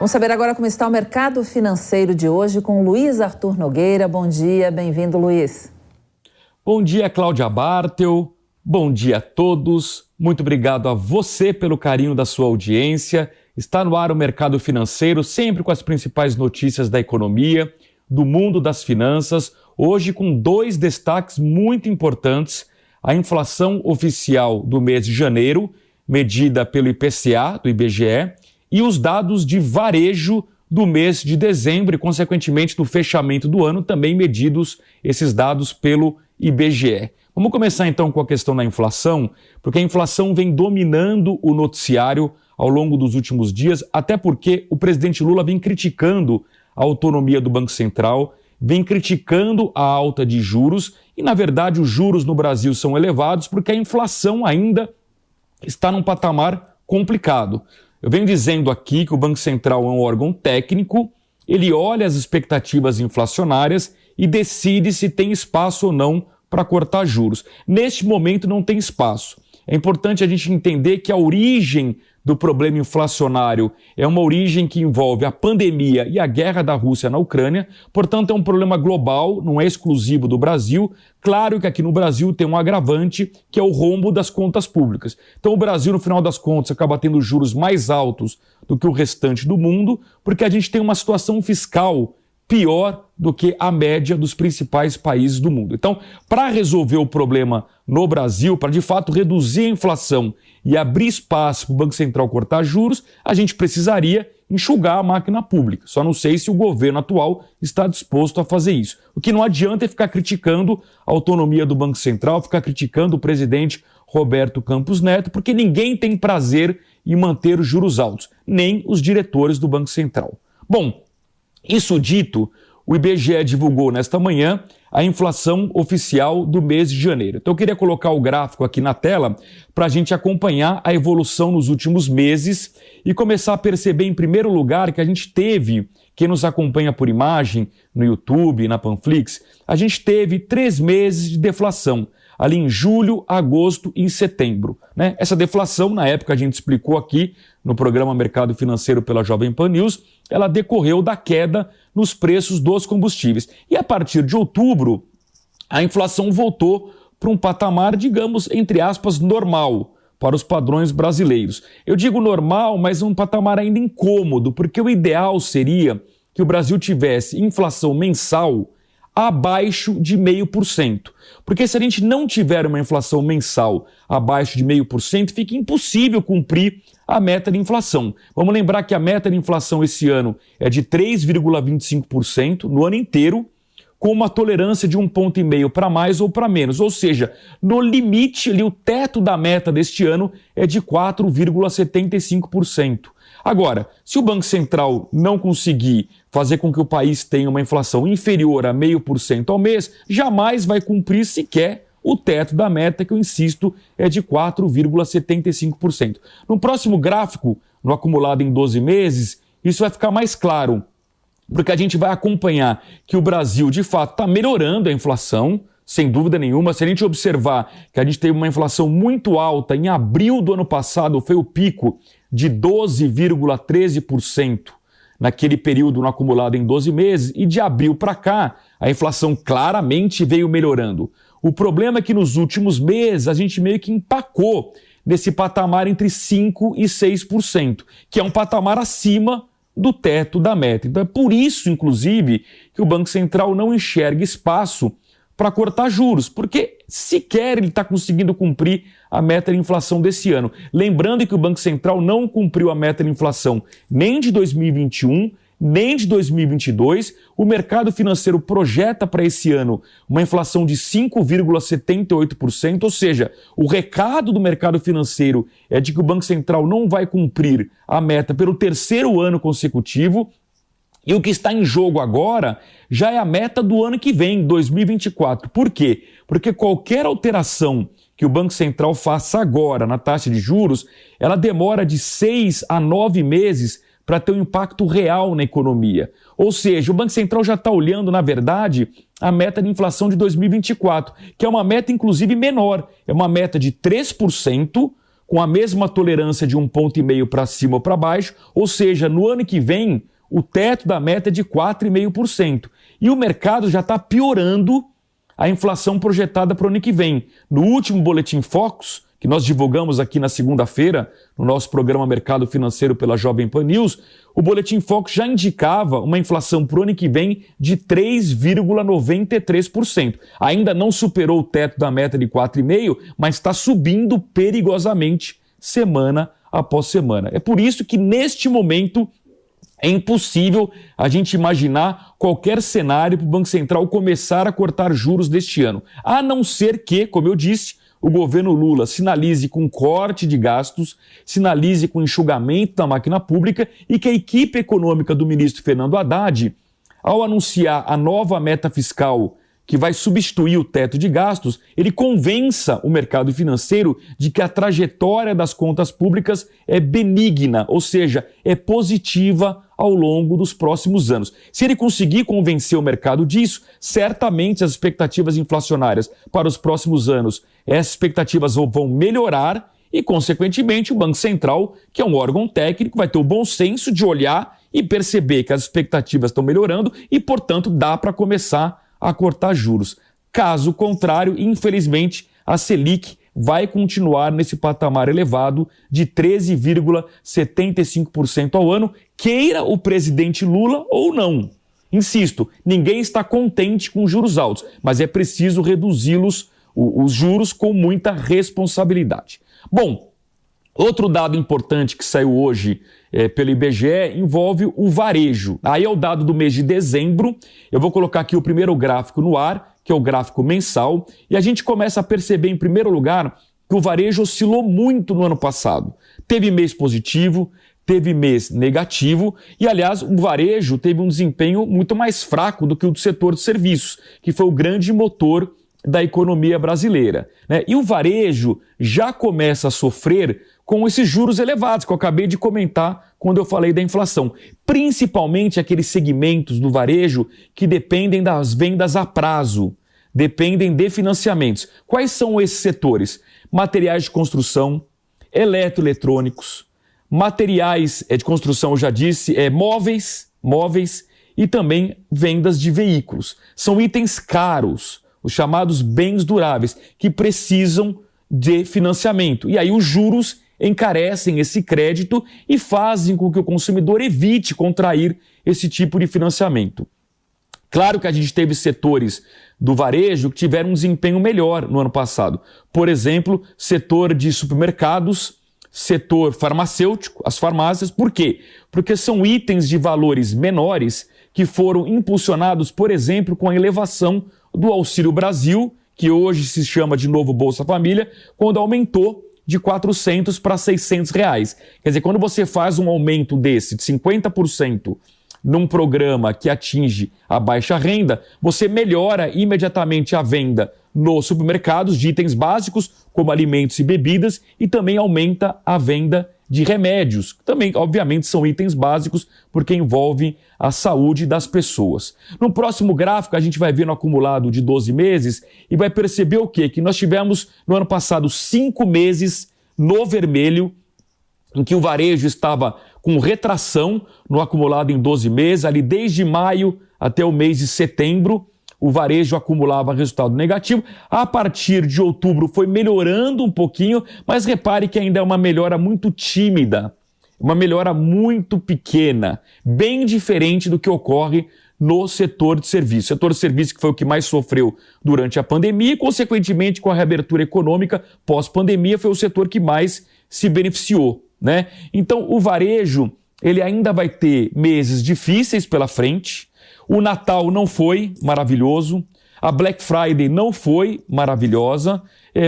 Vamos saber agora como está o mercado financeiro de hoje com Luiz Arthur Nogueira. Bom dia, bem-vindo, Luiz. Bom dia, Cláudia Bartel. Bom dia a todos. Muito obrigado a você pelo carinho da sua audiência. Está no ar o mercado financeiro, sempre com as principais notícias da economia, do mundo das finanças. Hoje com dois destaques muito importantes. A inflação oficial do mês de janeiro, medida pelo IPCA, do IBGE, e os dados de varejo do mês de dezembro e, consequentemente, do fechamento do ano, também medidos esses dados pelo IBGE. Vamos começar então com a questão da inflação, porque a inflação vem dominando o noticiário ao longo dos últimos dias, até porque o presidente Lula vem criticando a autonomia do Banco Central, vem criticando a alta de juros e, na verdade, os juros no Brasil são elevados porque a inflação ainda está num patamar complicado. Eu venho dizendo aqui que o Banco Central é um órgão técnico, ele olha as expectativas inflacionárias e decide se tem espaço ou não para cortar juros. Neste momento não tem espaço. É importante a gente entender que a origem do problema inflacionário é uma origem que envolve a pandemia e a guerra da Rússia na Ucrânia, portanto é um problema global, não é exclusivo do Brasil. Claro que aqui no Brasil tem um agravante, que é o rombo das contas públicas. Então o Brasil, no final das contas, acaba tendo juros mais altos do que o restante do mundo, porque a gente tem uma situação fiscal pior do que a média dos principais países do mundo. Então, para resolver o problema no Brasil, para de fato reduzir a inflação e abrir espaço para o Banco Central cortar juros, a gente precisaria enxugar a máquina pública. Só não sei se o governo atual está disposto a fazer isso. O que não adianta é ficar criticando a autonomia do Banco Central, ficar criticando o presidente Roberto Campos Neto, porque ninguém tem prazer em manter os juros altos, nem os diretores do Banco Central. Bom, isso dito, o IBGE divulgou nesta manhã a inflação oficial do mês de janeiro. Então eu queria colocar o gráfico aqui na tela para a gente acompanhar a evolução nos últimos meses e começar a perceber, em primeiro lugar, que a gente teve, quem nos acompanha por imagem, no YouTube, na Panflix, a gente teve 3 meses de deflação, ali em julho, agosto e em setembro, né? Essa deflação, na época a gente explicou aqui no programa Mercado Financeiro pela Jovem Pan News, ela decorreu da queda nos preços dos combustíveis. E a partir de outubro, a inflação voltou para um patamar, digamos, entre aspas, normal para os padrões brasileiros. Eu digo normal, mas um patamar ainda incômodo, porque o ideal seria que o Brasil tivesse inflação mensal abaixo de 0,5%. Porque se a gente não tiver uma inflação mensal abaixo de 0,5%, fica impossível cumprir a meta de inflação. Vamos lembrar que a meta de inflação esse ano é de 3,25% no ano inteiro, com uma tolerância de 1,5 ponto para mais ou para menos. Ou seja, no limite, ali, o teto da meta deste ano é de 4,75%. Agora, se o Banco Central não conseguir fazer com que o país tenha uma inflação inferior a 0,5% ao mês, jamais vai cumprir sequer o teto da meta, que eu insisto, é de 4,75%. No próximo gráfico, no acumulado em 12 meses, isso vai ficar mais claro, porque a gente vai acompanhar que o Brasil, de fato, está melhorando a inflação, sem dúvida nenhuma. Se a gente observar que a gente teve uma inflação muito alta, em abril do ano passado foi o pico de 12,13% naquele período no acumulado em 12 meses, e de abril para cá a inflação claramente veio melhorando. O problema é que nos últimos meses a gente meio que empacou nesse patamar entre 5% e 6%, que é um patamar acima do teto da meta. Então é por isso, inclusive, que o Banco Central não enxerga espaço para cortar juros, porque sequer ele está conseguindo cumprir a meta de inflação desse ano. Lembrando que o Banco Central não cumpriu a meta de inflação nem de 2021, nem de 2022. O mercado financeiro projeta para esse ano uma inflação de 5,78%, ou seja, o recado do mercado financeiro é de que o Banco Central não vai cumprir a meta pelo 3º ano consecutivo. E o que está em jogo agora já é a meta do ano que vem, 2024. Por quê? Porque qualquer alteração que o Banco Central faça agora na taxa de juros, ela demora de 6 a 9 meses para ter um impacto real na economia. Ou seja, o Banco Central já está olhando, na verdade, a meta de inflação de 2024, que é uma meta, inclusive, menor. É uma meta de 3%, com a mesma tolerância de 1,5 ponto para cima ou para baixo, ou seja, no ano que vem o teto da meta é de 4,5%. E o mercado já está piorando a inflação projetada para o ano que vem. No último Boletim Focus, que nós divulgamos aqui na segunda-feira, no nosso programa Mercado Financeiro pela Jovem Pan News, o Boletim Focus já indicava uma inflação para o ano que vem de 3,93%. Ainda não superou o teto da meta de 4,5%, mas está subindo perigosamente semana após semana. É por isso que, neste momento, é impossível a gente imaginar qualquer cenário para o Banco Central começar a cortar juros deste ano, a não ser que, como eu disse, o governo Lula sinalize com corte de gastos, sinalize com enxugamento da máquina pública e que a equipe econômica do ministro Fernando Haddad, ao anunciar a nova meta fiscal que vai substituir o teto de gastos, ele convença o mercado financeiro de que a trajetória das contas públicas é benigna, ou seja, é positiva ao longo dos próximos anos. Se ele conseguir convencer o mercado disso, certamente as expectativas inflacionárias para os próximos anos, essas expectativas vão melhorar e, consequentemente, o Banco Central, que é um órgão técnico, vai ter o bom senso de olhar e perceber que as expectativas estão melhorando e, portanto, dá para começar a cortar juros. Caso contrário, infelizmente, a Selic vai continuar nesse patamar elevado de 13,75% ao ano, queira o presidente Lula ou não. Insisto, ninguém está contente com juros altos, mas é preciso reduzi-los, os juros, com muita responsabilidade. Bom, outro dado importante que saiu hoje pelo IBGE envolve o varejo. Aí é o dado do mês de dezembro. Eu vou colocar aqui o primeiro gráfico no ar, que é o gráfico mensal, e a gente começa a perceber, em primeiro lugar, que o varejo oscilou muito no ano passado. Teve mês positivo, teve mês negativo, e, aliás, o varejo teve um desempenho muito mais fraco do que o do setor de serviços, que foi o grande motor da economia brasileira, né? E o varejo já começa a sofrer com esses juros elevados que eu acabei de comentar quando eu falei da inflação. Principalmente aqueles segmentos do varejo que dependem das vendas a prazo, dependem de financiamentos. Quais são esses setores? Materiais de construção, eletroeletrônicos, materiais de construção, eu já disse, móveis e também vendas de veículos. São itens caros, os chamados bens duráveis, que precisam de financiamento. E aí os juros encarecem esse crédito e fazem com que o consumidor evite contrair esse tipo de financiamento. Claro que a gente teve setores do varejo que tiveram um desempenho melhor no ano passado. Por exemplo, setor de supermercados, setor farmacêutico, as farmácias. Por quê? Porque são itens de valores menores que foram impulsionados, por exemplo, com a elevação do Auxílio Brasil, que hoje se chama de novo Bolsa Família, quando aumentou de R$400 para R$600. Quer dizer, quando você faz um aumento desse de 50% num programa que atinge a baixa renda, você melhora imediatamente a venda nos supermercados de itens básicos, como alimentos e bebidas, e também aumenta a venda de remédios, que também, obviamente, são itens básicos, porque envolvem a saúde das pessoas. No próximo gráfico, a gente vai ver no acumulado de 12 meses e vai perceber o quê? Que nós tivemos, no ano passado, 5 meses no vermelho, em que o varejo estava com retração no acumulado em 12 meses, ali desde maio até o mês de setembro, o varejo acumulava resultado negativo. A partir de outubro foi melhorando um pouquinho, mas repare que ainda é uma melhora muito tímida, uma melhora muito pequena, bem diferente do que ocorre no setor de serviços. O setor de serviços que foi o que mais sofreu durante a pandemia e, consequentemente, com a reabertura econômica pós-pandemia, foi o setor que mais se beneficiou, né? Então, o varejo, ele ainda vai ter meses difíceis pela frente. O Natal não foi maravilhoso, a Black Friday não foi maravilhosa,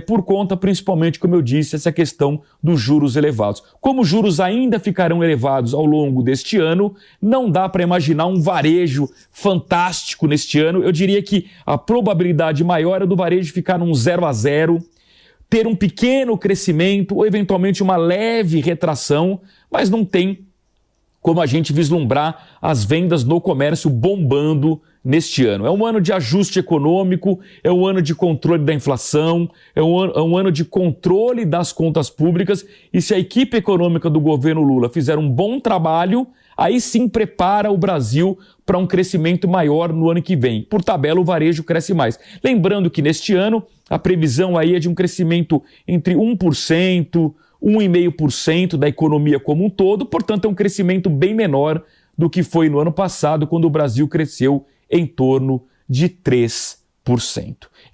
por conta, principalmente, como eu disse, essa questão dos juros elevados. Como os juros ainda ficarão elevados ao longo deste ano, não dá para imaginar um varejo fantástico neste ano. Eu diria que a probabilidade maior é do varejo ficar num 0-0, ter um pequeno crescimento ou, eventualmente, uma leve retração, mas não tem como a gente vislumbrar as vendas no comércio bombando neste ano. É um ano de ajuste econômico, é um ano de controle da inflação, é um ano de controle das contas públicas, e se a equipe econômica do governo Lula fizer um bom trabalho, aí sim prepara o Brasil para um crescimento maior no ano que vem. Por tabela, o varejo cresce mais. Lembrando que neste ano a previsão aí é de um crescimento entre 1%, 1,5% da economia como um todo, portanto é um crescimento bem menor do que foi no ano passado, quando o Brasil cresceu em torno de 3%.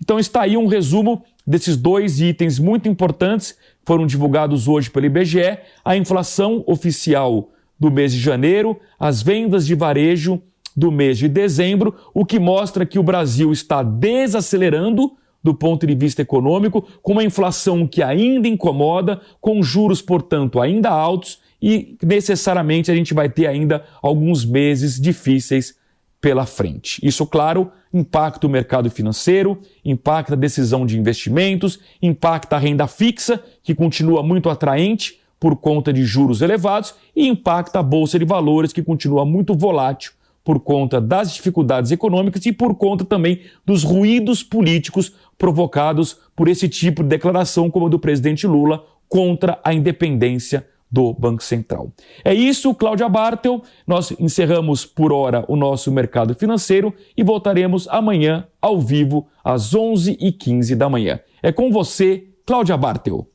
Então está aí um resumo desses dois itens muito importantes, foram divulgados hoje pelo IBGE, a inflação oficial do mês de janeiro, as vendas de varejo do mês de dezembro, o que mostra que o Brasil está desacelerando do ponto de vista econômico, com uma inflação que ainda incomoda, com juros, portanto, ainda altos, e necessariamente a gente vai ter ainda alguns meses difíceis pela frente. Isso, claro, impacta o mercado financeiro, impacta a decisão de investimentos, impacta a renda fixa, que continua muito atraente por conta de juros elevados, e impacta a Bolsa de Valores, que continua muito volátil por conta das dificuldades econômicas e por conta também dos ruídos políticos provocados por esse tipo de declaração como a do presidente Lula contra a independência do Banco Central. É isso, Cláudia Bartel. Nós encerramos por hora o nosso mercado financeiro e voltaremos amanhã ao vivo às 11h15 da manhã. É com você, Cláudia Bartel.